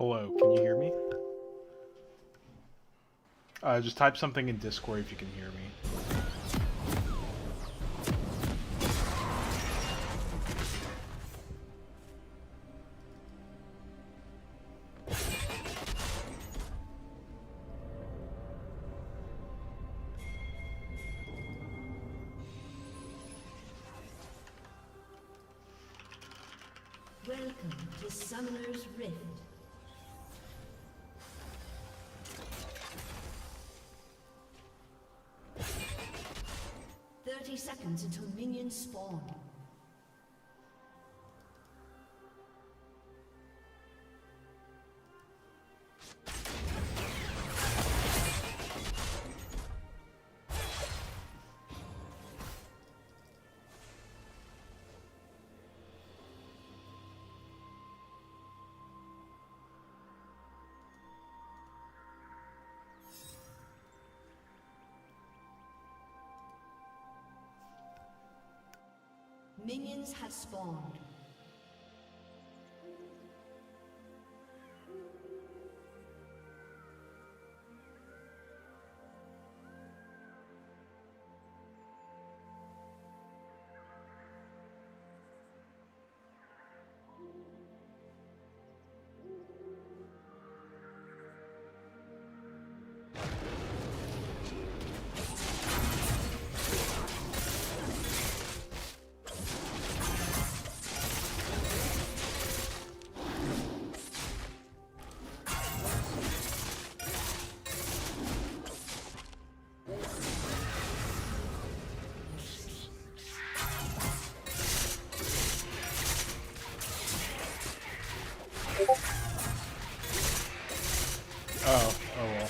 Hello, can you hear me? Just type something in Discord if you can hear me. Welcome to Summoner's Rift. Seconds until minions spawn. Minions have spawned. Oh well.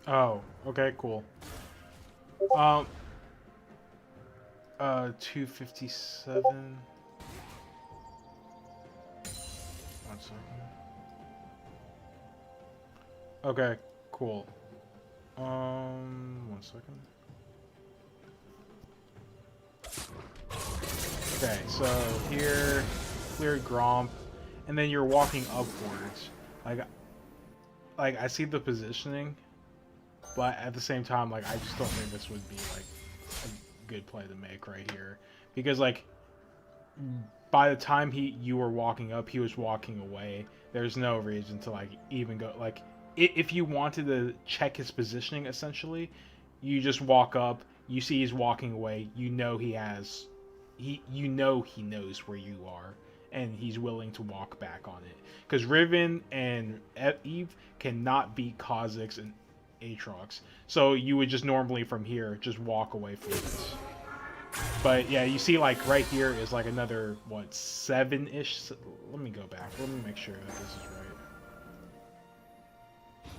Oh, okay, cool. 257. 1 second. Okay, cool. 1 second. Okay, so here, clear Gromp, and then you're walking upwards. Like I see the positioning, but at the same time, like I just don't think this would be like a good play to make right here, because like by the time you were walking up, he was walking away. There's no reason to like even go like if you wanted to check his positioning essentially, you just walk up, you see he's walking away, you know he has you know he knows where you are and he's willing to walk back on it. Cuz Riven and Eve cannot beat Kha'Zix and Aatrox. So you would just normally from here just walk away from this. But yeah, you see like right here is like another what 7-ish. Let me go back. Let me make sure that this is right.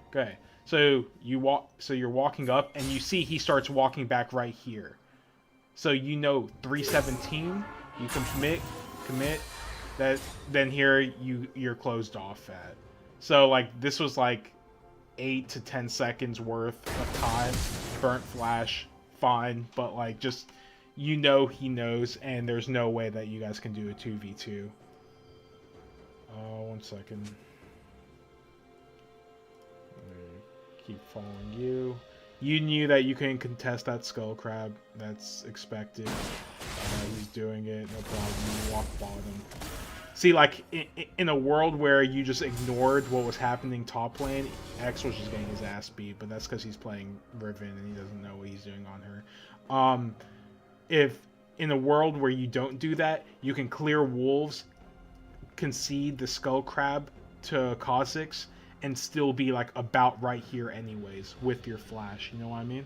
Okay. So you're walking up and you see he starts walking back right here. So you know 317, you can commit that then here you're closed off at. So like this was like 8 to 10 seconds worth of time, burnt flash, fine, but like just you know he knows and there's no way that you guys can do a 2v2. 1 second. Keep following you. You knew that you couldn't contest that skull crab. That's expected. He's doing it, no problem. You walk bottom. See, like, in a world where you just ignored what was happening top lane, X was just getting his ass beat, but that's because he's playing Riven and he doesn't know what he's doing on her. If in a world where you don't do that, you can clear wolves, concede the skull crab to Kha'Zix, and still be, like, about right here anyways with your flash, you know what I mean?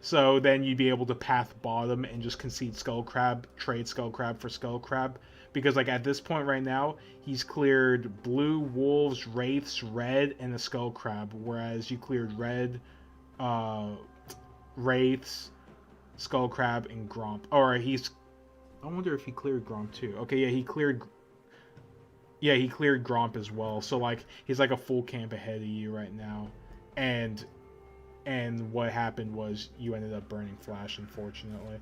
So then you'd be able to path bottom and just concede skull crab, trade skull crab for skull crab. Because, like, at this point right now, he's cleared blue, wolves, wraiths, red, and a skull crab. Whereas you cleared red, wraiths, skull crab, and gromp. Or he's... I wonder if he cleared gromp too. Okay, yeah, he cleared... Yeah, he cleared gromp as well. So, like, he's like a full camp ahead of you right now. And what happened was you ended up burning flash, unfortunately.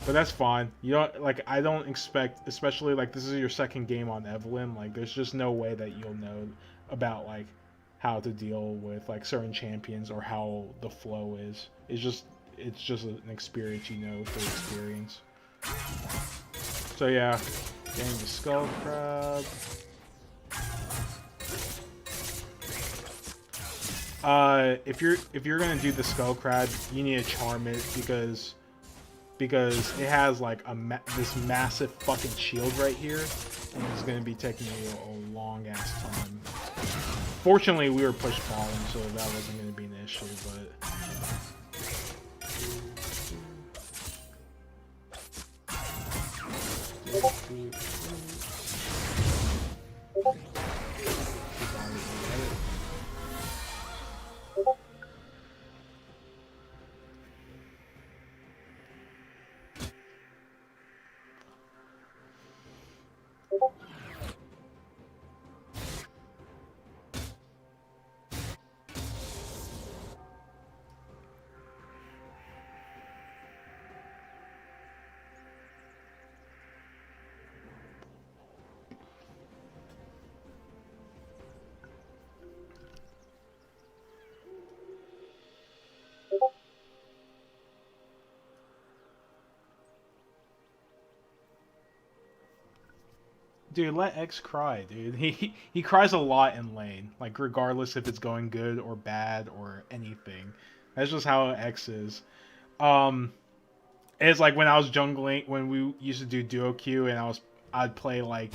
But that's fine. You don't like. I don't expect, especially like this is your second game on Evelyn. Like, there's just no way that you'll know about like how to deal with like certain champions or how the flow is. It's just an experience you know through experience. So yeah, getting the skull crab. If you're gonna do the skull crab, you need to charm it because it has like this massive fucking shield right here, and it's gonna be taking you a long ass time. Fortunately, we were pushed bottom, so that wasn't gonna be an issue. But dude, let X cry, dude. He cries a lot in lane, like regardless if it's going good or bad or anything. That's just how X is. It's like when I was jungling, when we used to do duo queue, and I'd play like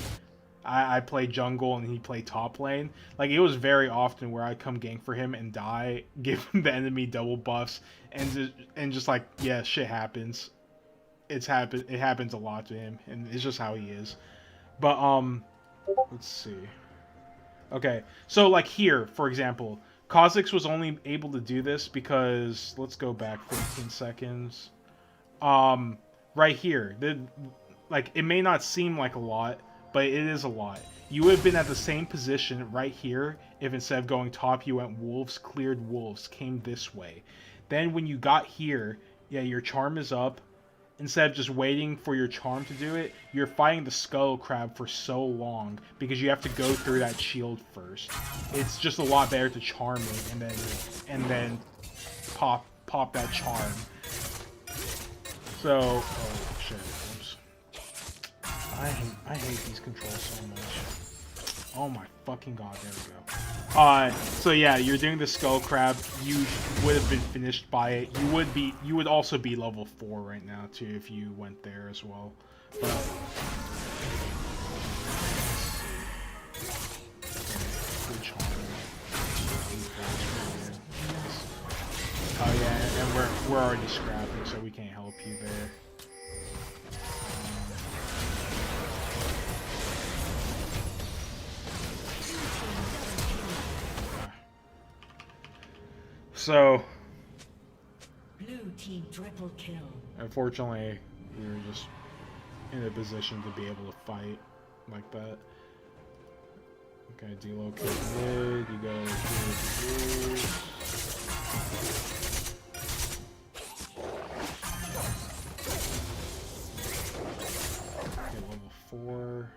I'd play jungle and he'd play top lane. Like, it was very often where I'd come gank for him and die, give him the enemy double buffs, and just like, yeah, shit happens. It happens a lot to him, and it's just how he is. But let's see. Okay, so like here, for example, Kha'Zix was only able to do this because, let's go back 15 seconds. Right here, like, it may not seem like a lot, but it is a lot. You would have been at the same position right here if instead of going top, you went wolves, cleared wolves, came this way. Then when you got here, yeah, your charm is up. Instead of just waiting for your charm to do it, you're fighting the skull crab for so long because you have to go through that shield first. It's just a lot better to charm it and then pop that charm. So, oh shit, oops. I hate these controls so much. Oh my fucking god, there we go. So yeah, you're doing the skull crab. You would have been finished by it. You would also be level 4 right now too if you went there as well. But oh yeah, and we're already scrapping, so we can't help you there. So, Blue team triple kill. unfortunately, we were just in a position to be able to fight like that. Okay, delocate mid, you go here. Okay, level 4.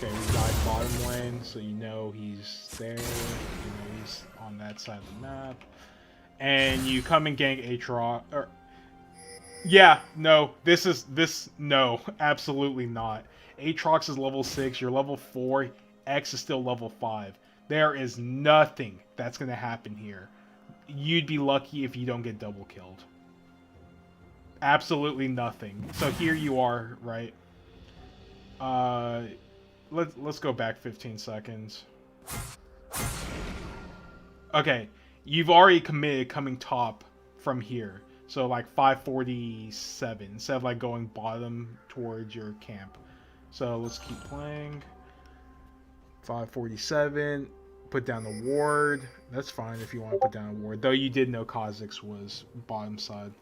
Okay, we died bottom lane, so you know he's there. You know he's on that side of the map. And you come and gank Aatrox. Yeah, no, no, absolutely not. Aatrox is level 6, you're level 4, X is still level 5. There is nothing that's going to happen here. You'd be lucky if you don't get double killed. Absolutely nothing. So here you are, right? Let's go back 15 seconds. Okay, you've already committed coming top from here. So like 547 instead of like going bottom towards your camp. So let's keep playing. 547. Put down the ward. That's fine if you want to put down a ward. Though you did know Kha'Zix was bottom side.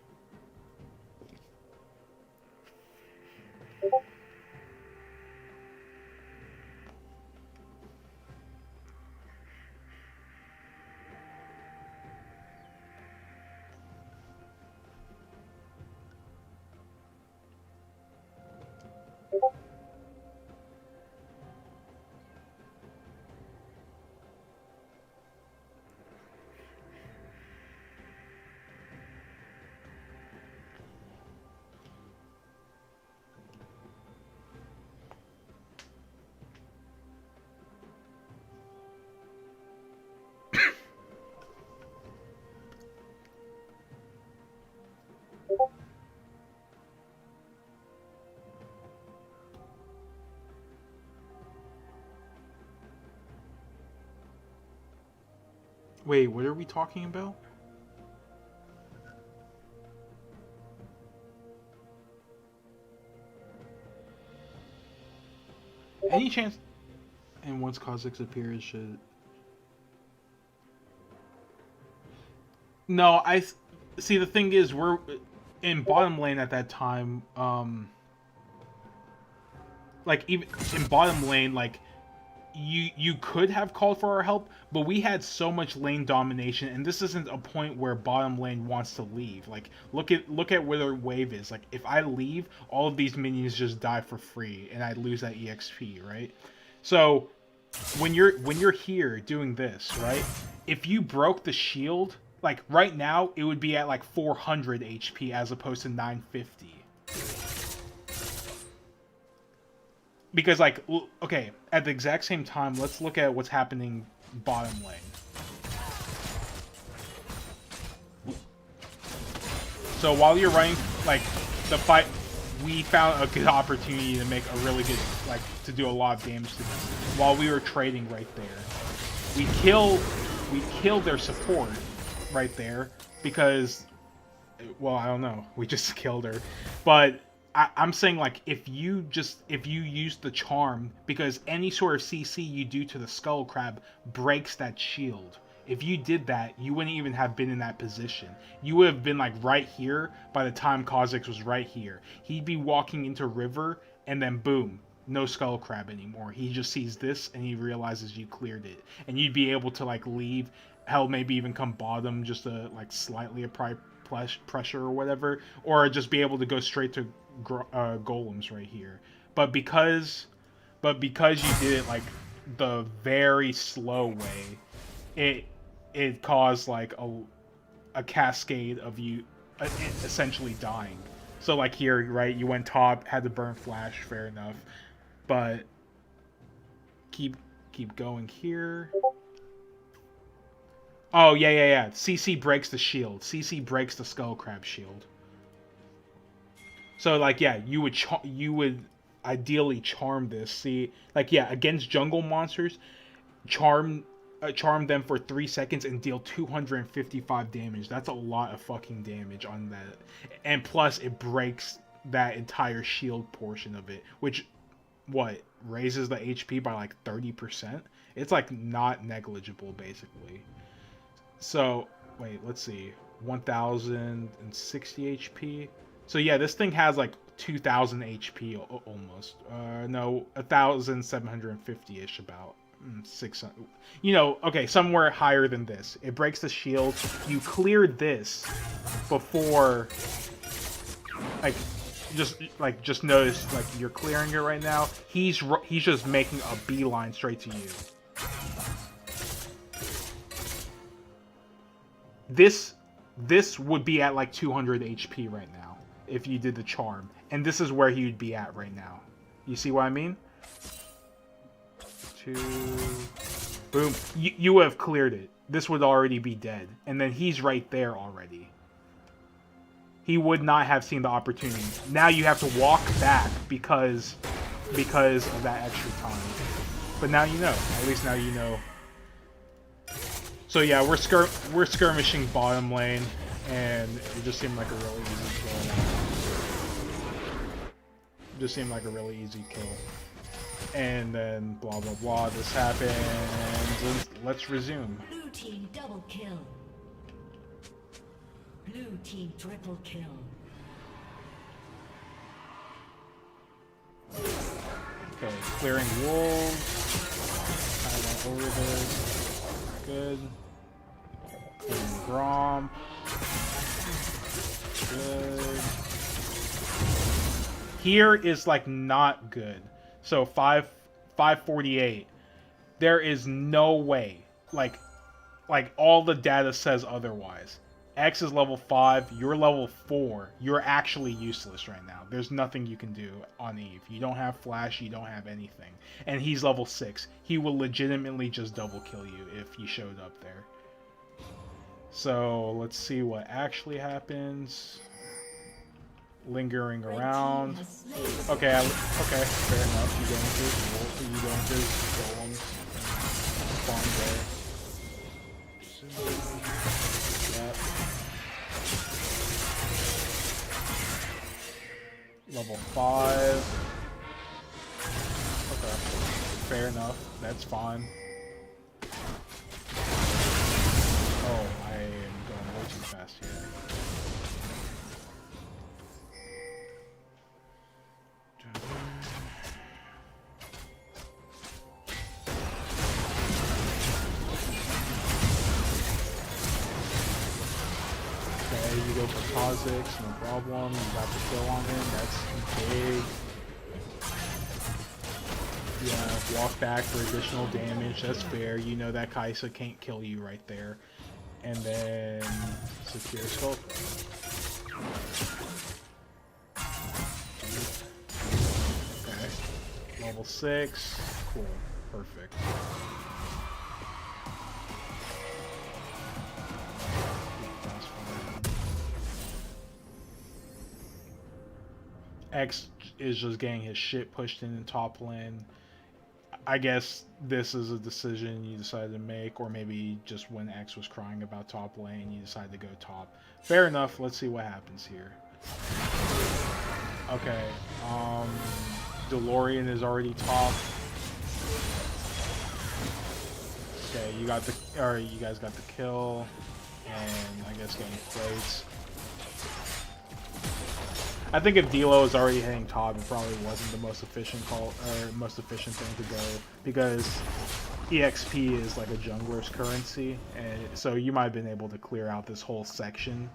Wait, what are we talking about? Any chance? And once Kha'Zix appears, should... No, see. The thing is, we're in bottom lane at that time. Like even in bottom lane, like you could have called for our help, but we had so much lane domination, and this isn't a point where bottom lane wants to leave. Like look at where their wave is. Like if I leave, all of these minions just die for free, and I lose that EXP, right? So when you're here doing this, right? If you broke the shield, like right now, it would be at like 400 HP as opposed to 950. Because like, okay, at the exact same time, let's look at what's happening bottom lane. So while you're running, like, the fight, we found a good opportunity to make a really good, like, to do a lot of damage to them while we were trading right there. We killed their support right there because, well, I don't know, we just killed her. But I'm saying, like, if you use the charm, because any sort of CC you do to the skull crab breaks that shield. If you did that, you wouldn't even have been in that position. You would have been, like, right here by the time Kha'Zix was right here. He'd be walking into river, and then boom, no skull crab anymore. He just sees this, and he realizes you cleared it. And you'd be able to, like, leave, hell, maybe even come bottom just to, like, slightly apply pressure or whatever, or just be able to go straight to golems right here. But because you did it like the very slow way, it caused like a cascade of you essentially dying. So like here, right, you went top, had to burn flash, fair enough, but keep going here. Oh yeah. CC breaks the shield. CC breaks the skull crab shield. So like yeah, you would ideally charm this. See, like yeah, against jungle monsters, charm them for 3 seconds and deal 255 damage. That's a lot of fucking damage on that. And plus it breaks that entire shield portion of it, which what raises the HP by like 30%. It's like not negligible basically. So wait, let's see. 1060 HP. So yeah, this thing has like 2000 HP almost. No, 1750ish about. 600. You know, okay, somewhere higher than this. It breaks the shield. You clear this before, just notice like you're clearing it right now. He's just making a beeline straight to you. This would be at like 200 HP right now if you did the charm, and this is where he would be at right now. You see what I mean? Boom. You have cleared it. This would already be dead. And then he's right there already. He would not have seen the opportunity. Now you have to walk back because of that extra time. But now you know. At least now you know. So yeah, we're skirmishing bottom lane, and it just seemed like a really easy kill. Just seemed like a really easy kill. And then blah blah blah, this happens, and let's resume. Blue team double kill. Blue team triple kill. Okay, clearing wolves. I went over this. Good. Clearing Gromp. Good. Here is like not good. So 548. There is no way. Like all the data says otherwise. X is level 5, you're level 4. You're actually useless right now. There's nothing you can do on Eve. You don't have flash, you don't have anything. And he's level 6. He will legitimately just double kill you if he showed up there. So let's see what actually happens. Lingering around. Okay, okay, fair enough. You go into his golems. Spawn there. Yep. Level 5. Okay, fair enough. That's fine. Oh, I am going way too fast here. You go for Kha'Zix, no problem. You got the kill on him, that's big. Yeah, walk back for additional damage, that's fair. You know that Kai'Sa can't kill you right there. And then secure Skull. Okay. Level 6. Cool. Perfect. X is just getting his shit pushed in the top lane. I guess this is a decision you decided to make, or maybe just when X was crying about top lane, you decided to go top. Fair enough, let's see what happens here. Okay, DeLorean is already top. Okay, you guys got the kill, and I guess getting plates. I think if D'Lo is already hitting top, it probably wasn't the most efficient call or most efficient thing to go, because EXP is like a jungler's currency, and so you might have been able to clear out this whole section,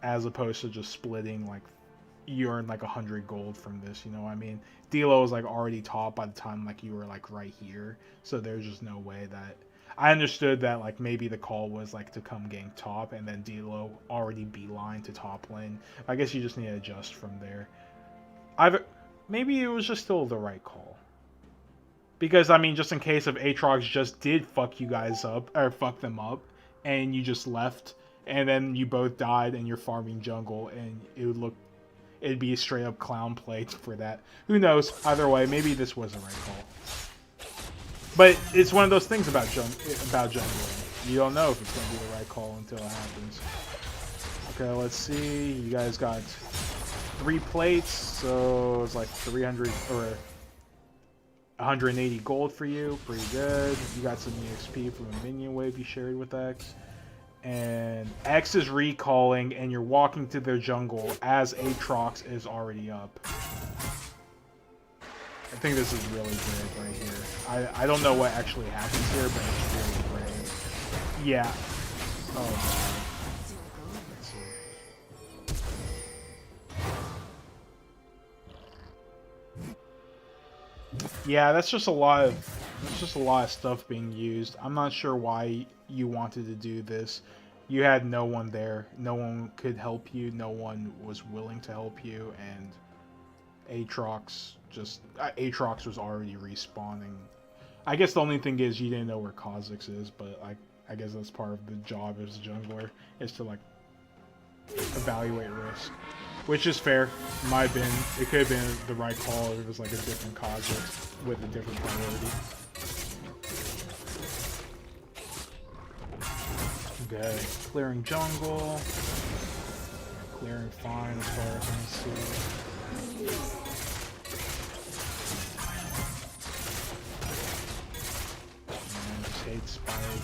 as opposed to just splitting. Like you earn like 100 gold from this, you know what I mean? D'Lo is like already top by the time like you were like right here, so there's just no way that. I understood that like maybe the call was like to come gank top and then D-Lo already beeline to top lane. I guess you just need to adjust from there. Maybe it was just still the right call. Because I mean, just in case if Aatrox just did fuck you guys up or fuck them up, and you just left, and then you both died and you're farming jungle, and it'd be a straight up clown play for that. Who knows? Either way, maybe this was the right call. But it's one of those things about jungling. You don't know if it's gonna be the right call until it happens. Okay, let's see. You guys got 3 plates, so it's like 300 or 180 gold for you. Pretty good. You got some EXP from a minion wave you shared with X. And X is recalling, and you're walking to their jungle as Aatrox is already up. I think this is really great right here. I don't know what actually happens here, but it's really great. Yeah. Oh, God. Let's see. Yeah, that's just a lot of stuff being used. I'm not sure why you wanted to do this. You had no one there. No one could help you. No one was willing to help you, and Aatrox was already respawning. I guess the only thing is you didn't know where Kha'Zix is, but I guess that's part of the job as a jungler, is to like evaluate risk. Which is fair. It could have been the right call if it was like a different Kha'Zix with a different priority. Okay, clearing jungle. Clearing fine as far as I can see. And just hate spike.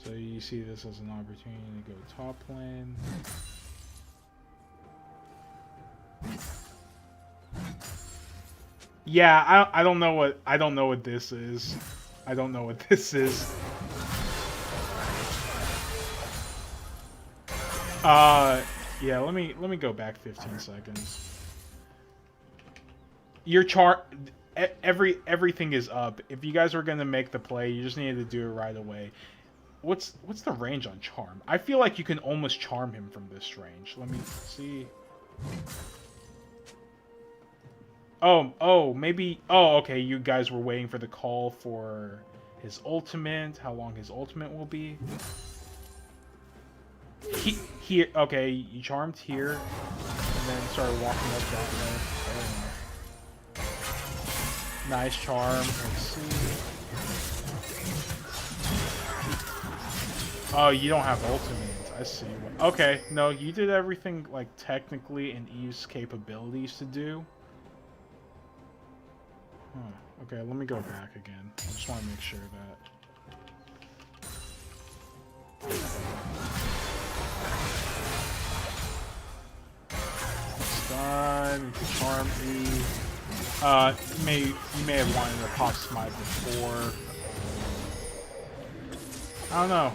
So you see this as an opportunity to go top lane. Yeah, I don't know what this is. I don't know what this is. Yeah, let me go back 15 seconds. Your everything is up. If you guys were gonna make the play, you just needed to do it right away. What's the range on charm? I feel like you can almost charm him from this range. Let me see. Oh, maybe. Oh, okay. You guys were waiting for the call for his ultimate. How long his ultimate will be? Here. Okay, you charmed here, and then started walking up that way. Nice charm. Let's see. Oh, you don't have ultimate. I see. Okay, no, you did everything like technically in Eve's capabilities to do. Huh. Okay, let me go back again. I just want to make sure that. It's done. You can charm Eve. You may have wanted to pop smite before. I don't know.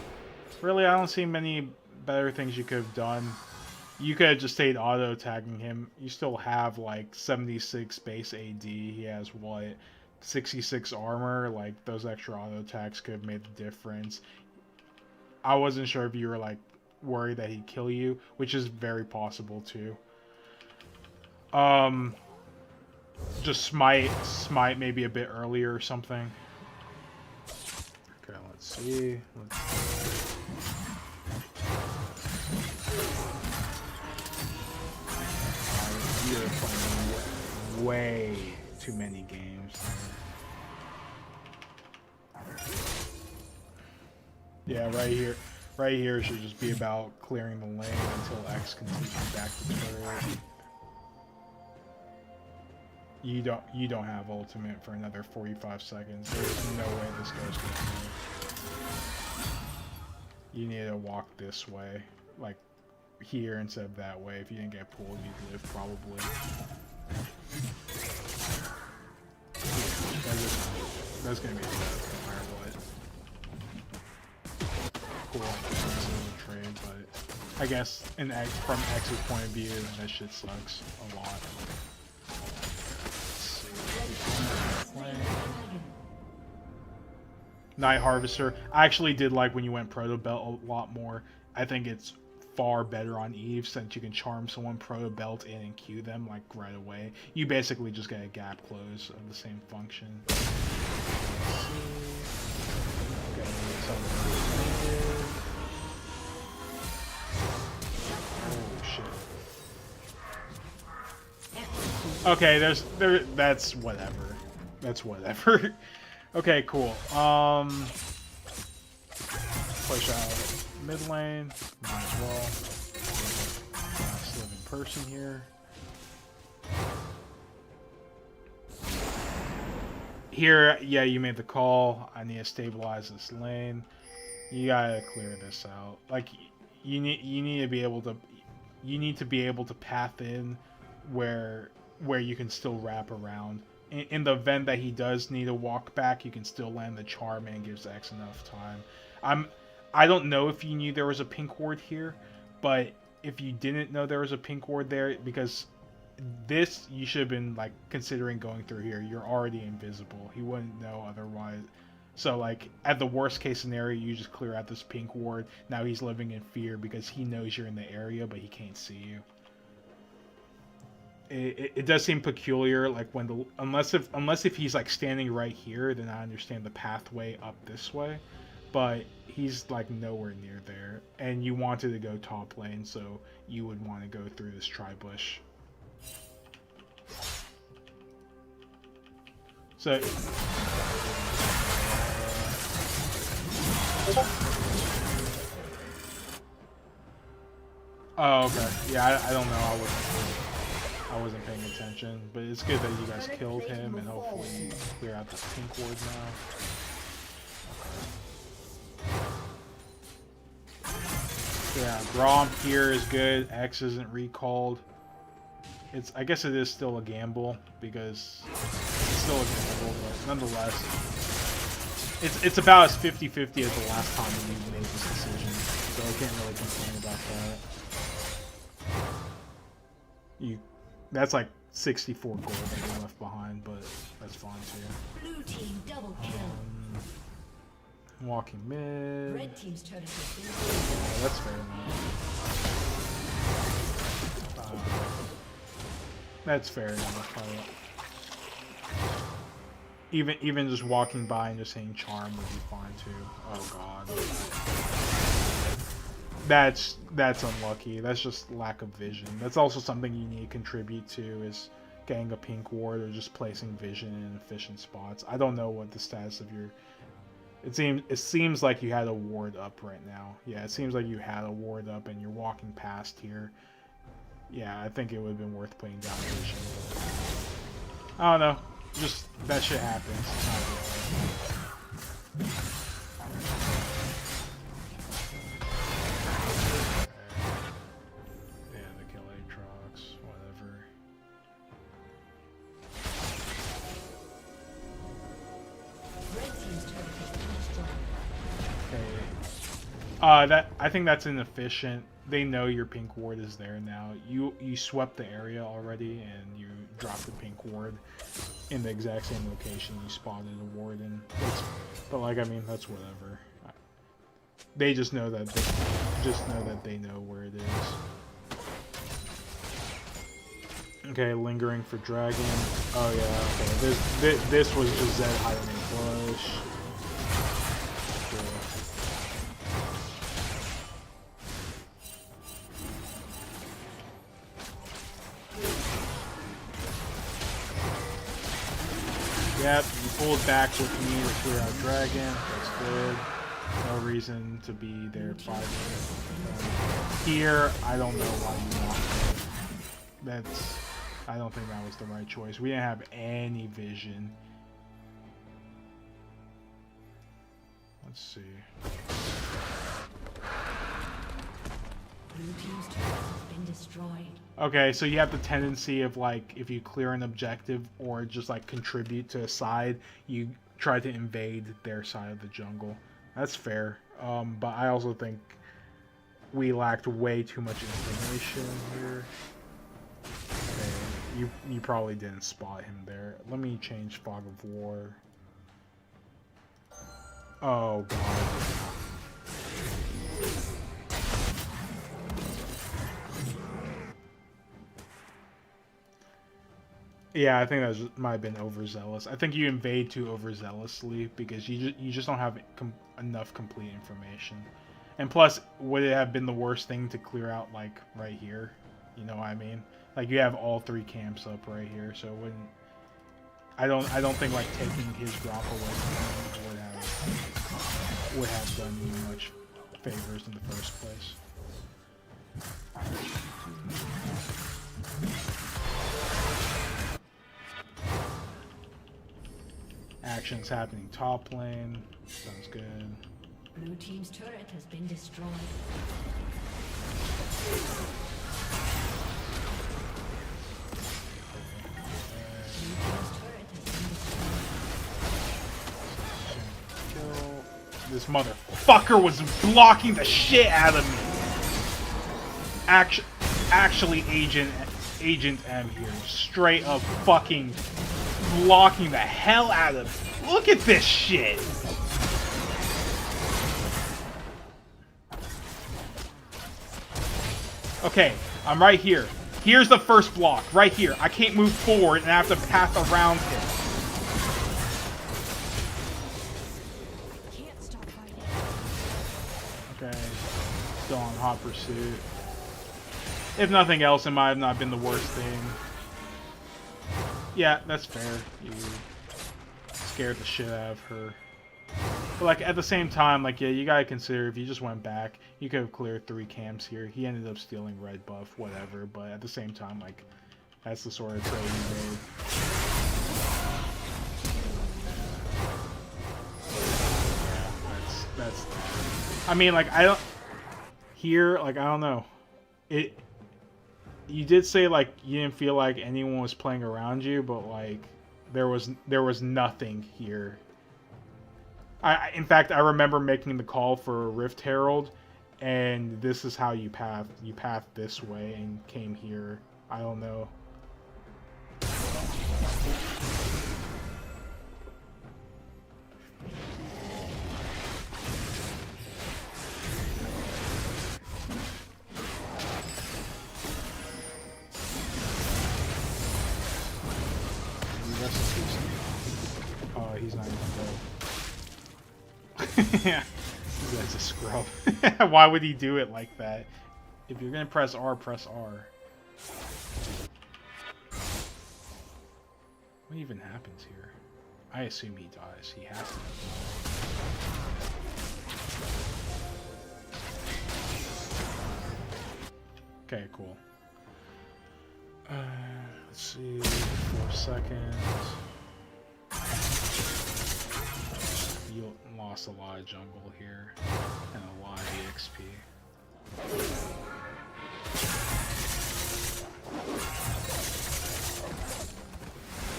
Really, I don't see many better things you could have done. You could have just stayed auto-tagging him. You still have, like, 76 base AD. He has, what, 66 armor? Like, those extra auto-tags could have made the difference. I wasn't sure if you were, like, worried that he'd kill you, which is very possible, too. Just smite maybe a bit earlier or something. Okay, let's see. You're playing way too many games. Yeah, right here should just be about clearing the lane until X can take you back to turret. You don't have ultimate for another 45 seconds. There's no way this goes through. You need to walk this way, like here instead of that way. If you didn't get pulled, you'd live probably. That's gonna be a death no matter what. Cool. Trade, but I guess from X's point of view, that shit sucks a lot. Night Harvester. I actually did like when you went Proto Belt a lot more. I think it's far better on Eve since you can charm someone Proto Belt in and queue them like right away. You basically just get a gap close of the same function. Okay, oh shit. Okay, that's whatever. That's whatever. Okay, cool. Push out mid lane. Might as well. Last living person here. Here, yeah, you made the call. I need to stabilize this lane. You gotta clear this out. Like, you need to be able to path in where you can still wrap around. In the event that he does need to walk back, you can still land the charm and gives X enough time. I don't know if you knew there was a pink ward here, but if you didn't know there was a pink ward there, because this, you should have been like considering going through here. You're already invisible. He wouldn't know otherwise. So like at the worst case scenario, you just clear out this pink ward. Now he's living in fear because he knows you're in the area, but he can't see you. It does seem peculiar, like when unless if he's like standing right here, then I understand the pathway up this way, but he's like nowhere near there, and you wanted to go top lane, so you would want to go through this tri-bush. So oh, okay, yeah, I don't know, I wasn't paying attention, but it's good that you guys killed him, and hopefully you clear out this pink ward now. Yeah, Gromp here is good. X isn't recalled. I guess it is still a gamble, because it's still a gamble, but nonetheless, it's about as 50-50 as the last time you made this decision, so I can't really complain about that. That's like 64 gold that you left behind, but that's fine too. Blue team double kill. Walking mid. Red team's turret has been That's fair enough. That's fair enough. Even just walking by and just saying charm would be fine too. Oh god. That's unlucky. That's just lack of vision. That's also something you need to contribute to, is getting a pink ward or just placing vision in efficient spots. I don't know what the status of your... It seems like you had a ward up right now. Yeah, it seems like you had a ward up and you're walking past here. Yeah, I think it would have been worth putting down vision. I don't know. Just, that shit happens. It's not good. Yeah, the kill Aatrox, whatever. Red team's turret has been destroyed. Okay. I think that's inefficient. They know your pink ward is there now. You swept the area already, and you dropped the pink ward in the exact same location you spotted a ward in. But like, I mean, that's whatever. They just know that they know where it is. Okay, lingering for dragon. Oh yeah, okay. This was just Zed hiding in bush. Cool. Yep, you pulled back with me to clear out dragon. That's good. No reason to be there 5 minutes. Here, I don't know why you walked. I don't think that was the right choice. We didn't have any vision. Let's see. Blue team's turret has been destroyed. Okay, so you have the tendency of, like, if you clear an objective or just like contribute to a side, you try to invade their side of the jungle. That's fair. But I also think we lacked way too much information here. Okay, you probably didn't spot him there. Let me change Fog of War. Oh god. Yeah, I think that might have been overzealous. I think you invade too overzealously because you just don't have enough complete information. And plus, would it have been the worst thing to clear out like right here? You know what I mean? Like you have all 3 camps up right here, so it wouldn't. I don't think like taking his drop away from him would have done you much favors in the first place. Actions happening top lane. Sounds good. Blue team's turret has been destroyed. This motherfucker was blocking the shit out of me. Actually, Agent M here, straight up fucking blocking the hell out of me. Look at this shit. Okay, I'm right here. Here's the first block, right here. I can't move forward and I have to path around him. Okay, still on hot pursuit. If nothing else, it might have not been the worst thing. Yeah, that's fair. You scared the shit out of her. But like at the same time, like yeah, you gotta consider if you just went back, you could have cleared 3 camps here. He ended up stealing red buff, whatever. But at the same time, like that's the sort of trade he made. Yeah, that's. I mean, like I don't. Here, like I don't know. You did say like you didn't feel like anyone was playing around you, but like there was nothing here. In fact, I remember making the call for Rift Herald, and this is how you pathed. You pathed this way and came here. I don't know. Oh, he's not even dead. Yeah, this guy's a scrub. Why would he do it like that? If you're gonna press R, press R. What even happens here? I assume he dies. He has to. Okay, cool. Let's see, 4 seconds. You lost a lot of jungle here, and a lot of EXP.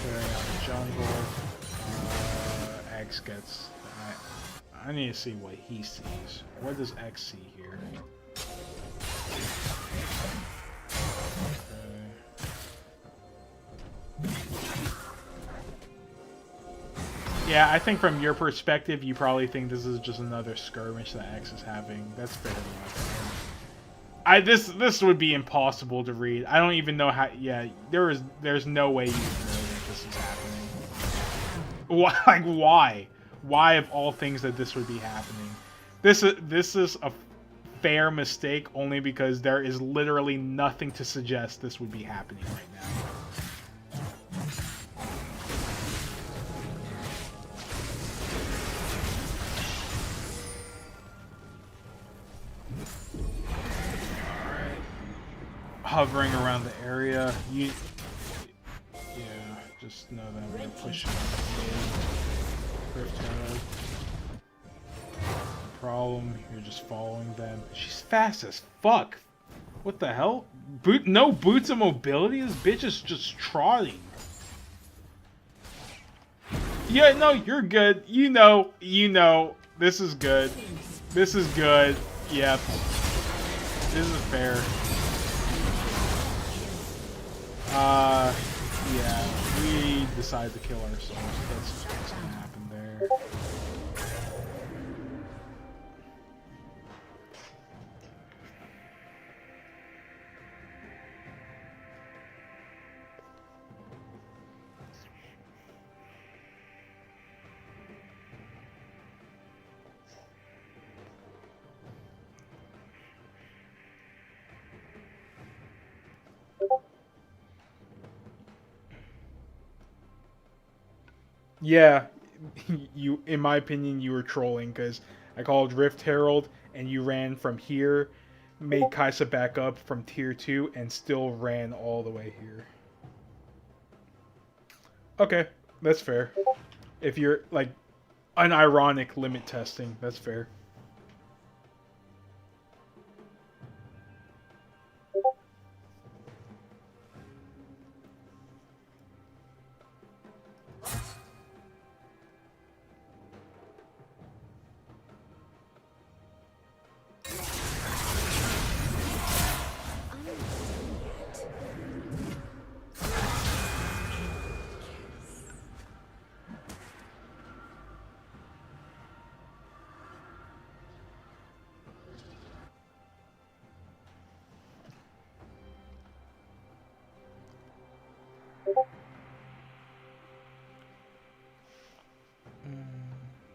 Clearing out the jungle. X gets... I need to see what he sees. What does X see here? Yeah, I think from your perspective, you probably think this is just another skirmish that X is having. That's fair enough. This would be impossible to read. I don't even know how. Yeah, there's no way you can know that this is happening. Why? Like why? Why of all things that this would be happening? This is a fair mistake only because there is literally nothing to suggest this would be happening right now. Hovering around the area, yeah, just know that we're gonna push it. Problem, you're just following them. She's fast as fuck. What the hell? No boots of mobility? This bitch is just trotting. Yeah, no, you're good. You know. This is good. This is good. Yep. This is fair. Yeah, we decided to kill ourselves. That's what's gonna happen there. Yeah, you, in my opinion, you were trolling because I called Rift Herald and you ran from here, made Kaisa back up from tier 2, and still ran all the way here. Okay, that's fair. If you're like unironic limit testing, that's fair.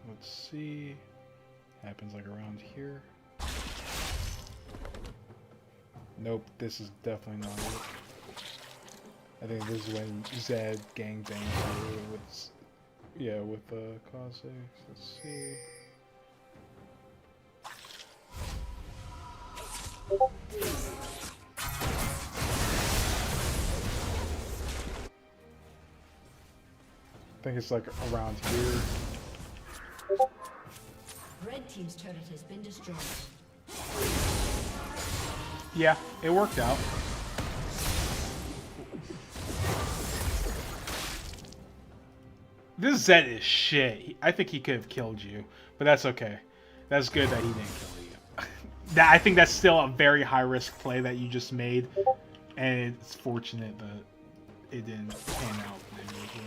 Let's see. Happens like around here. Nope, this is definitely not it. I think this is when Zed gangbangs you with, yeah, with Cossacks. Let's see. I think it's like around here. Red team's turret has been destroyed. Yeah, it worked out. This Zed is shit. I think he could have killed you, but that's okay. That's good that he didn't kill you. I think that's still a very high risk play that you just made, and it's fortunate that it didn't pan out negatively.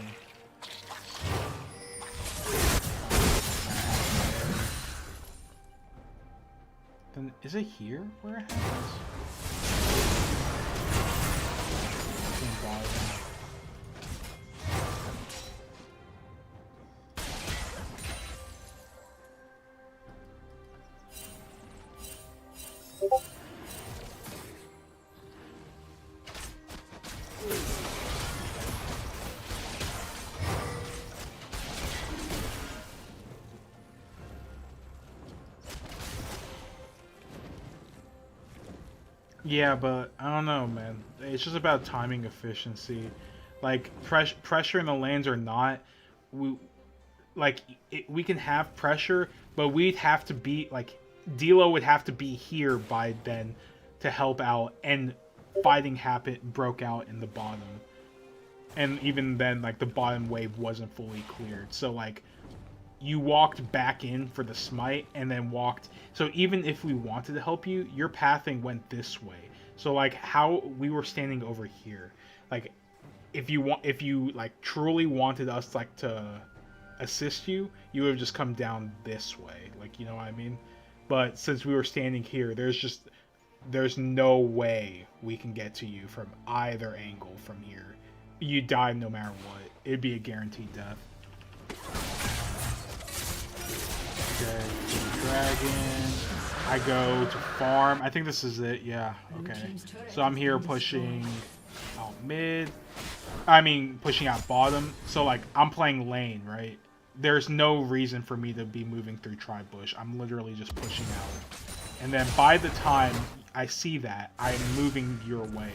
Then is it here where it happens? Yeah, but I don't know, man. It's just about timing efficiency. Like pressure in the lanes or not, we we can have pressure, but we'd have to be like D'Lo would have to be here by then to help out, and fighting broke out in the bottom, and even then, like the bottom wave wasn't fully cleared. So like you walked back in for the smite and then walked. So even if we wanted to help you, your pathing went this way. So like how we were standing over here, like if you like truly wanted us like to assist you, you would have just come down this way, like, you know what I mean? But since we were standing here, there's no way we can get to you from either angle from here. You die no matter what. It'd be a guaranteed death. Okay, dragon. I go to farm. I think this is it. Yeah. Okay. So I'm here pushing out mid. I mean, pushing out bottom. So like I'm playing lane, right? There's no reason for me to be moving through tri-bush. I'm literally just pushing out. And then by the time I see that, I'm moving your way.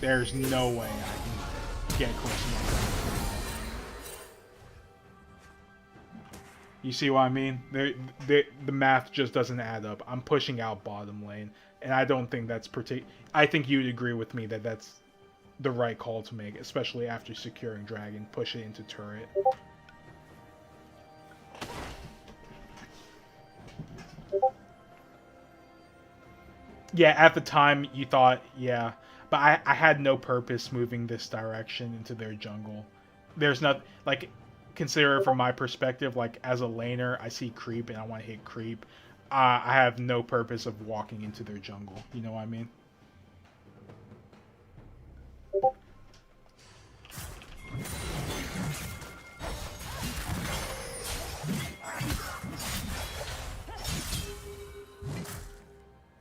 There's no way I can get close enough. You see what I mean? The math just doesn't add up. I'm pushing out bottom lane, and I don't think that's I think you'd agree with me that that's the right call to make, especially after securing dragon. Push it into turret. Yeah, at the time you thought, yeah. But I had no purpose moving this direction into their jungle. There's not, like, consider it from my perspective, like, as a laner, I see creep and I want to hit creep. I have no purpose of walking into their jungle. You know what I mean?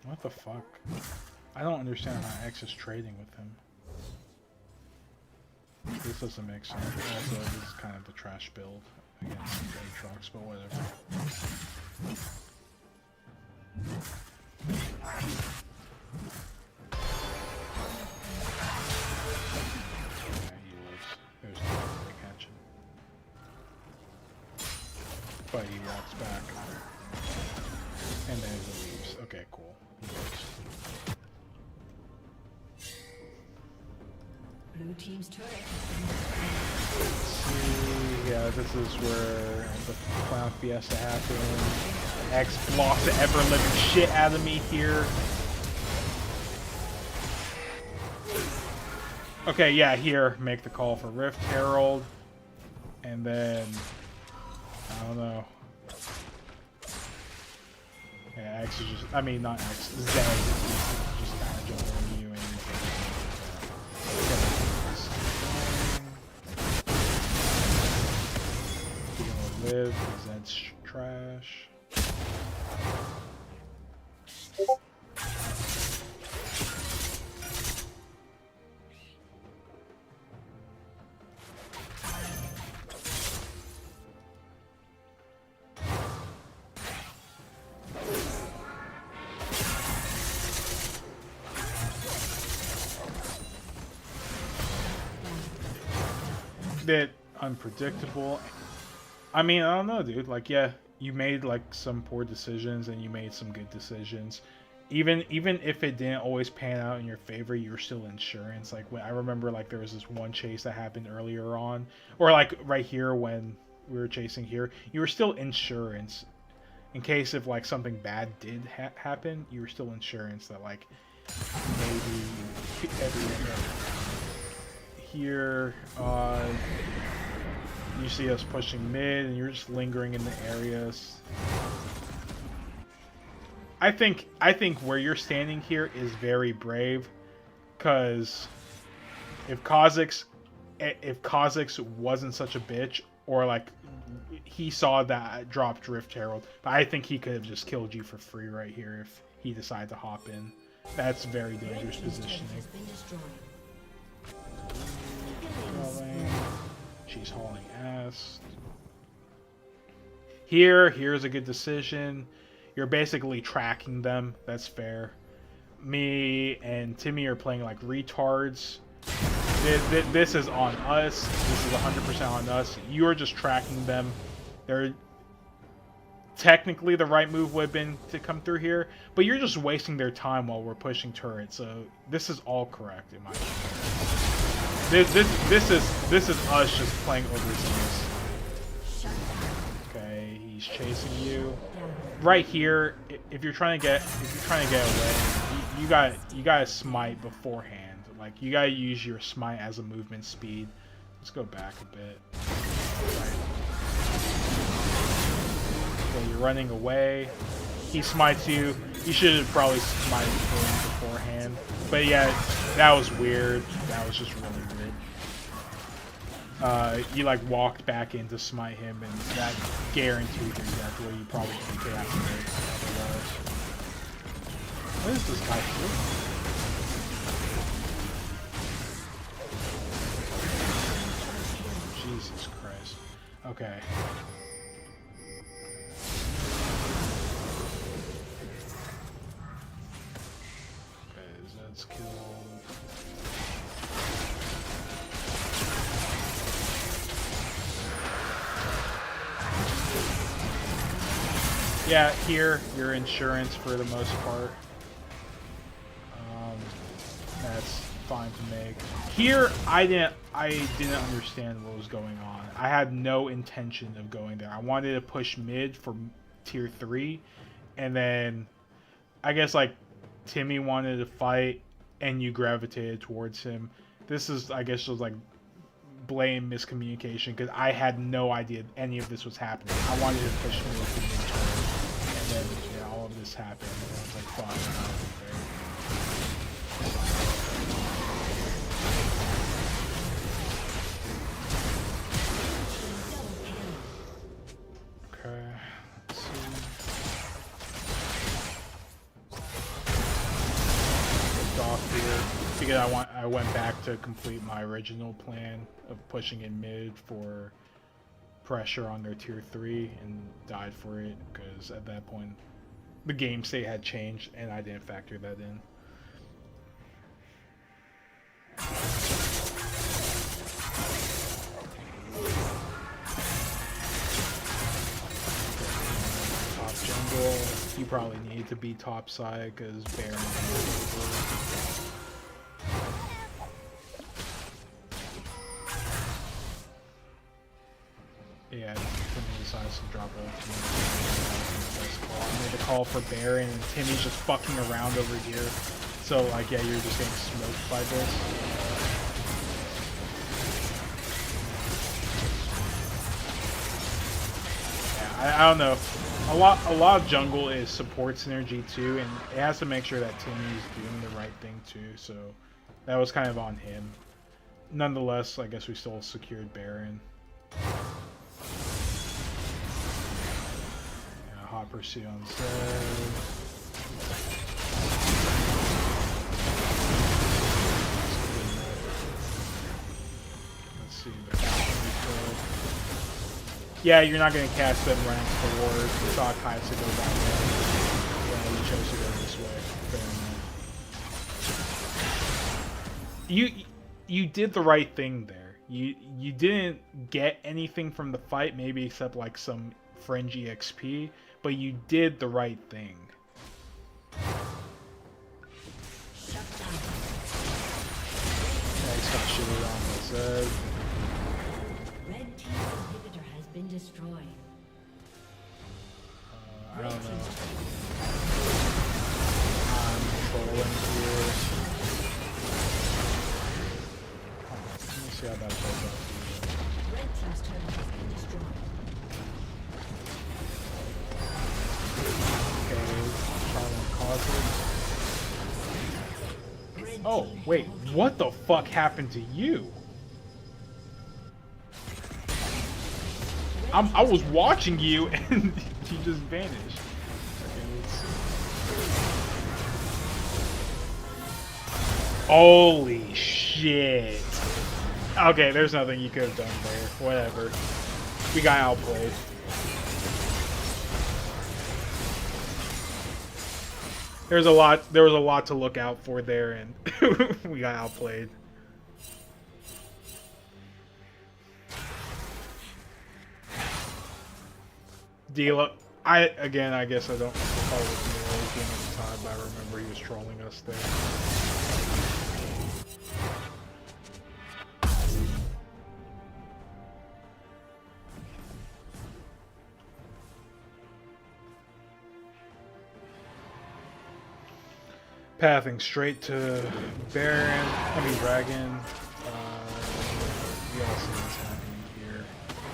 What the fuck? I don't understand how X is trading with him. This doesn't make sense. Also, this is kind of the trash build against Aatrox, but whatever. Yeah, he lives. There's nothing to catch him. But he walks back. And then he leaves. Okay, cool. He lives. Blue team's turret. See, yeah, this is where the clown fiesta happens. X blocks the ever living shit out of me here. Okay, yeah, here, make the call for Rift Herald. And then, I don't know. Yeah, X is just, I mean, not X, Zed is just kind of jumping you and live, because that's trash. Bit unpredictable. I mean, I don't know, dude. Like, yeah, you made like some poor decisions and you made some good decisions. Even if it didn't always pan out in your favor, you're still insurance. Like, when I remember, like, there was this one chase that happened earlier on, or like right here when we were chasing here, you were still insurance in case if like something bad did happen. You were still insurance that like maybe here. You see us pushing mid, and you're just lingering in the areas. I think where you're standing here is very brave, because if Kha'Zix wasn't such a bitch, or like he saw that dropped Rift Herald, but I think he could have just killed you for free right here if he decided to hop in. That's very dangerous positioning. She's hauling ass. Here's a good decision. You're basically tracking them. That's fair. Me and Timmy are playing like retards. This is on us. This is 100% on us. You are just tracking them. They're technically the right move would have been to come through here, but you're just wasting their time while we're pushing turrets. So this is all correct in my opinion. This is us just playing overzealous. Okay, he's chasing you. Right here, if you're trying to get away, you gotta smite beforehand. Like, you gotta use your smite as a movement speed. Let's go back a bit. Right. Okay, you're running away. He smites you. You should have probably smited him beforehand. But yeah, that was weird. That was just really weird. You like walked back in to smite him, and that guaranteed your death. Where you probably PK after it. What is this guy doing? Jesus Christ. Okay. Zed's killed. Yeah, here, your insurance for the most part. That's fine to make. Here, I didn't understand what was going on. I had no intention of going there. I wanted to push mid for tier 3, and then I guess like Timmy wanted to fight and you gravitated towards him. This is, I guess, just like blatant miscommunication because I had no idea any of this was happening. I wanted to push him into the turn, and then yeah, all of this happened. And I was like, fuck, I'm out of there. Okay, let's see. Off here because I went back to complete my original plan of pushing in mid for pressure on their tier 3 and died for it because at that point the game state had changed and I didn't factor that in. Top jungle, you probably need to be top side because Baron is over. Yeah, Timmy decides to drop off. I made a call for Baron, and Timmy's just fucking around over here. So, like, yeah, you're just getting smoked by this. Yeah, I don't know. A lot of jungle is support synergy too, and it has to make sure that Timmy's doing the right thing too. So that was kind of on him. Nonetheless, I guess we still secured Baron. Hot pursuit on Zed. Let's see. Yeah, you're not going to cast them right into the ward. We saw Kai'Sa go down there. Yeah, you chose to go this way. Fair enough. You did the right thing there. You didn't get anything from the fight, maybe except like some fringe EXP. But you did the right thing. Next got shitted on the Zed. Red team's inhibitor has been destroyed. I don't know. I'm trolling here. Let me see how that plays out. Red team's turret has been destroyed. Oh, wait, what the fuck happened to you? I was watching you and you just vanished. Okay, let's see. Holy shit. Okay, there's nothing you could have done there. Whatever. We got outplayed. There was a lot to look out for there, and we got outplayed. Dila, I guess I don't recall what Dila was doing at the time, but I remember he was trolling us there. Pathing straight to Baron, Dragon. You all see what's happening here.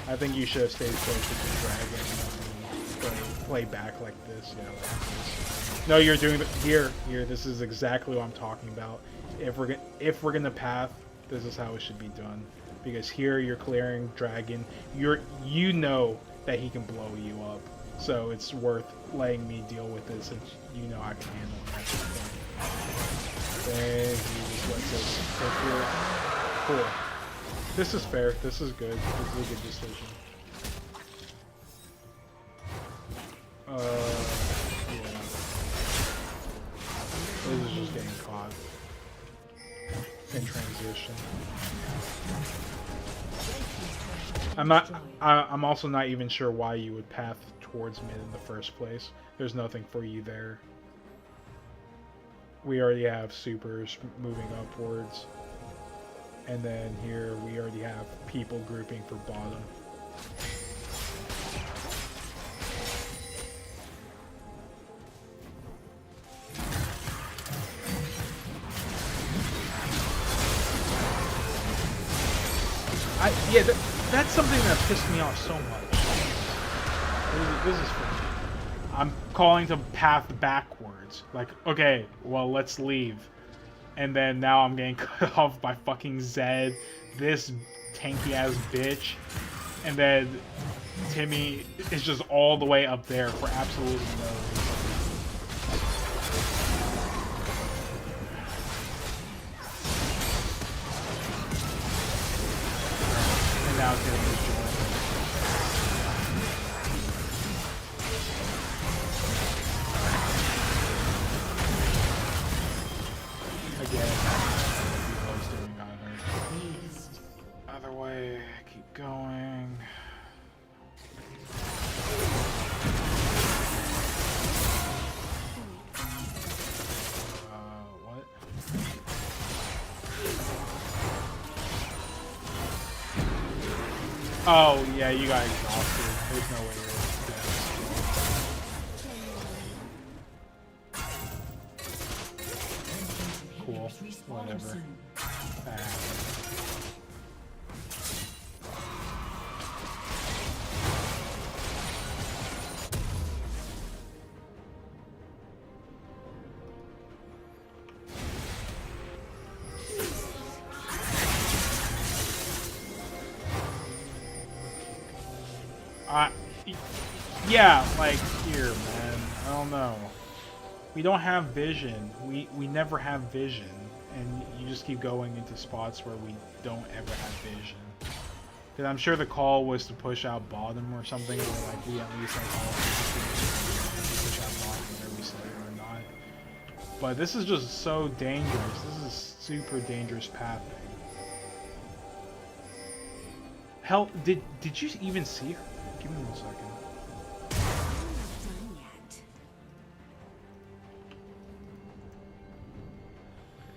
I think you should have stayed close with the Dragon. Play back like this, yeah, like this. No, you're doing here. This is exactly what I'm talking about. If we're gonna path, this is how it should be done. Because here you're clearing Dragon. You know that he can blow you up. So it's worth letting me deal with this since you know I can handle that. Then he just lets us take here. Cool. This is fair. This is good. This is a good decision. Yeah. This is just getting caught in transition. I'm also not even sure why you would path towards mid in the first place. There's nothing for you there. We already have supers moving upwards. And then here we already have people grouping for bottom. Yeah, that's something that pissed me off so much. This is funny. I'm calling to path backwards. Like, okay, well, let's leave. And then now I'm getting cut off by fucking Zed, this tanky-ass bitch. And then Timmy is just all the way up there for absolutely no reason. And now it's getting destroyed. Again, I was doing either way. Keep going. What? Oh yeah, you got exhausted. There's no way you're dead. Cool. Whatever. Yeah, like, here, man. I don't know. We don't have vision. We never have vision. And you just keep going into spots where we don't ever have vision. Because I'm sure the call was to push out bottom or something, or like we at least like all push out bottom whether we say it or not. But this is just so dangerous. This is super dangerous pathing. Hell, did you even see her? Give me 1 second.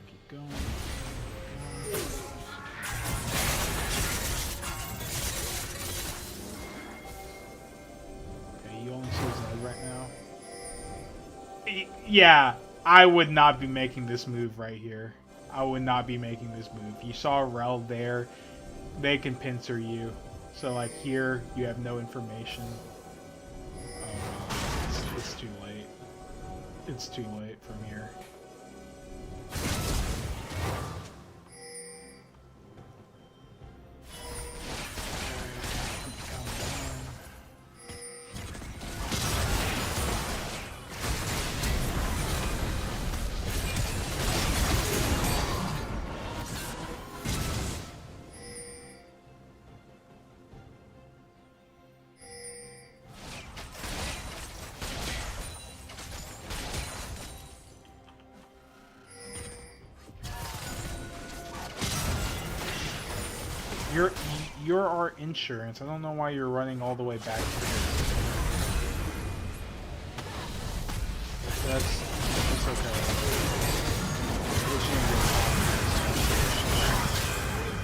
Keep going. Okay, you only see Zed right now. Yeah, I would not be making this move right here. I would not be making this move. You saw Rel there. They can pincer you. So like here, you have no information. Oh, it's too late. It's too late from here. You're our insurance. I don't know why you're running all the way back here. That's okay.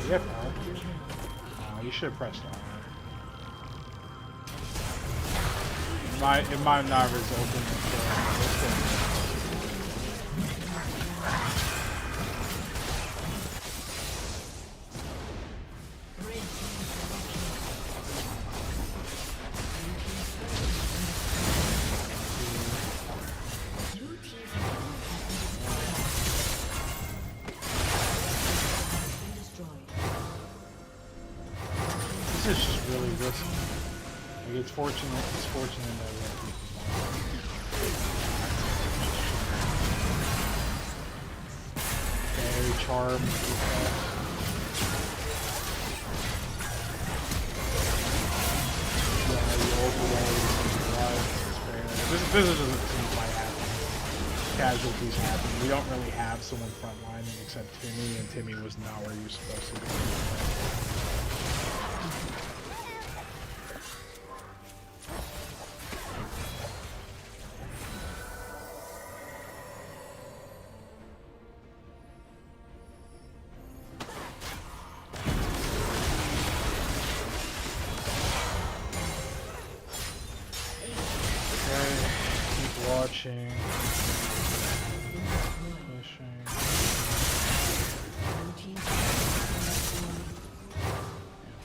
You have help? Oh, you should have pressed on it. It might not result in it. This is just really risky. Like, it's fortunate that we have people. Okay, charm. Yeah, you overlay. This is just seems like happening. Casualties happen. We don't really have someone frontlining except Timmy, and Timmy was not where he was supposed to be. Watching. Pushing.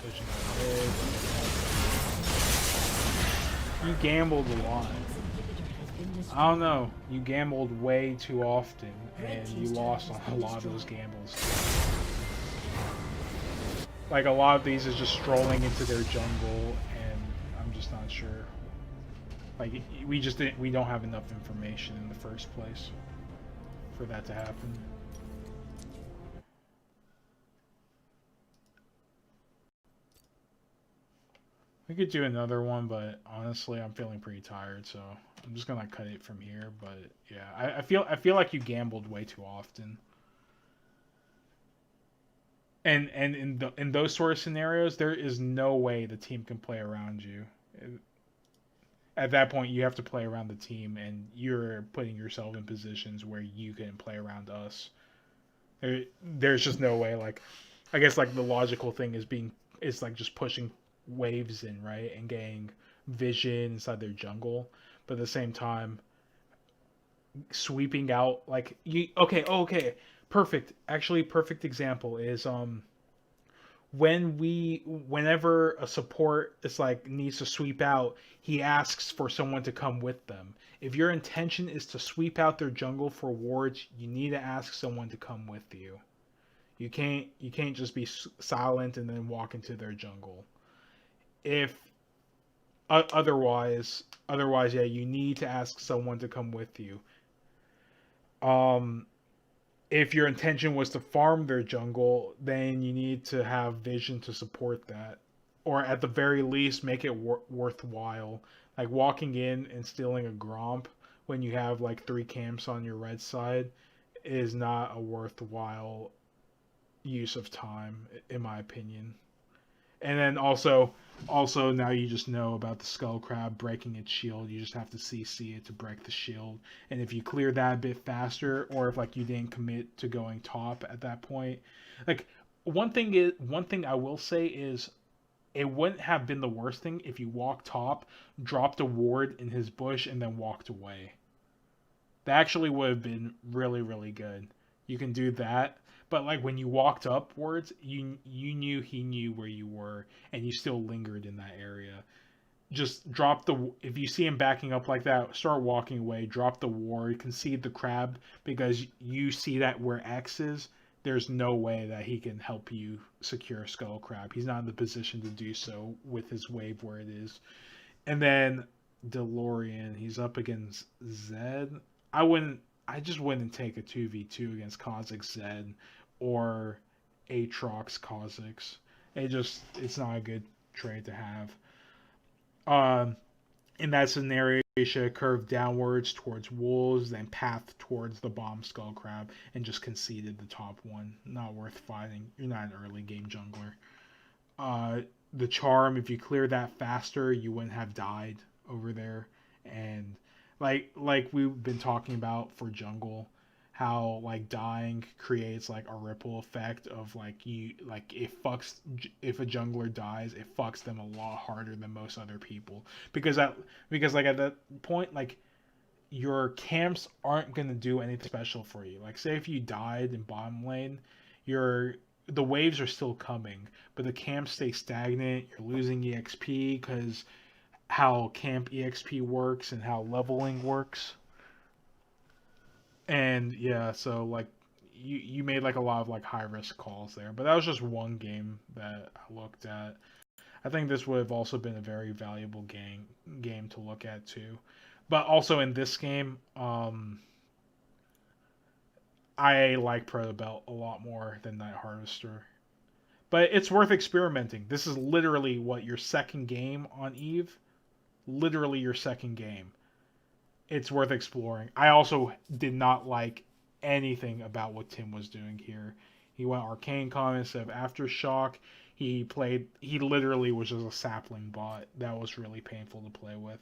Pushing You gambled a lot. Inhibitor has been destroyed. I don't know. You gambled way too often, and you lost on a lot of those gambles. Like, a lot of these is just strolling into their jungle, and I'm just not sure. Like, we don't have enough information in the first place for that to happen. We could do another one, but honestly, I'm feeling pretty tired, so I'm just gonna cut it from here. But yeah, I feel like you gambled way too often. And in those sort of scenarios, there is no way the team can play around you. At that point, you have to play around the team, and you're putting yourself in positions where you can play around us. There's just no way. Like, I guess like the logical thing is like just pushing waves in, right, and getting vision inside their jungle, but at the same time sweeping out like you. Okay, perfect. Actually, perfect example is whenever a support is like needs to sweep out, he asks for someone to come with them. If your intention is to sweep out their jungle for wards, you need to ask someone to come with you. You can't just be silent and then walk into their jungle. If otherwise, yeah, you need to ask someone to come with you. Um, if your intention was to farm their jungle, then you need to have vision to support that, or at the very least, make it worthwhile. Like walking in and stealing a Gromp when you have like 3 camps on your red side is not a worthwhile use of time, in my opinion. And then also now you just know about the skull crab breaking its shield. You just have to CC it to break the shield. And if you clear that a bit faster, or if like you didn't commit to going top at that point, like one thing I will say is it wouldn't have been the worst thing if you walked top, dropped a ward in his bush, and then walked away. That actually would have been really, really good. You can do that, but like when you walked upwards, you knew he knew where you were, and you still lingered in that area. Just drop the if you see him backing up like that, start walking away. Drop the ward, concede the crab because you see that where X is. There's no way that he can help you secure Skull Crab. He's not in the position to do so with his wave where it is. And then DeLorean, he's up against Zed. I wouldn't. I just wouldn't take a 2v2 against Kha'Zix Zed or Aatrox Kha'Zix. It's not a good trade to have. Um, in that scenario, you should curve downwards towards Wolves, then path towards the bomb Skull Crab, and just conceded the top one. Not worth fighting. You're not an early game jungler. The charm, if you clear that faster, you wouldn't have died over there. And like we've been talking about for jungle, how like dying creates like a ripple effect of like if a jungler dies, it fucks them a lot harder than most other people because like at that point like your camps aren't gonna do anything special for you. Like say if you died in bottom lane, your the waves are still coming, but the camps stay stagnant. You're losing EXP because how camp EXP works and how leveling works. And yeah, so like you made like a lot of like high risk calls there, but that was just one game that I looked at. I think this would have also been a very valuable game to look at too. But also in this game, I like Protobelt a lot more than Night Harvester. But it's worth experimenting. This is literally what your second game on Eve. Literally your second game. It's worth exploring. I also did not like anything about what Tim was doing here. He went Arcane Con instead of Aftershock. He literally was just a sapling bot. That was really painful to play with.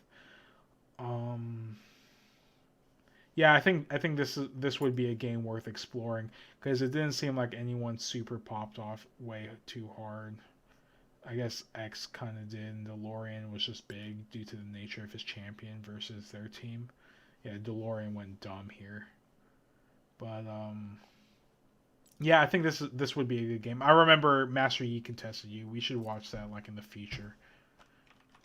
Yeah, I think this would be a game worth exploring because it didn't seem like anyone super popped off way too hard. I guess X kind of did, and DeLorean was just big due to the nature of his champion versus their team. Yeah, DeLorean went dumb here. But yeah, I think this would be a good game. I remember Master Yi contested you. We should watch that like in the future.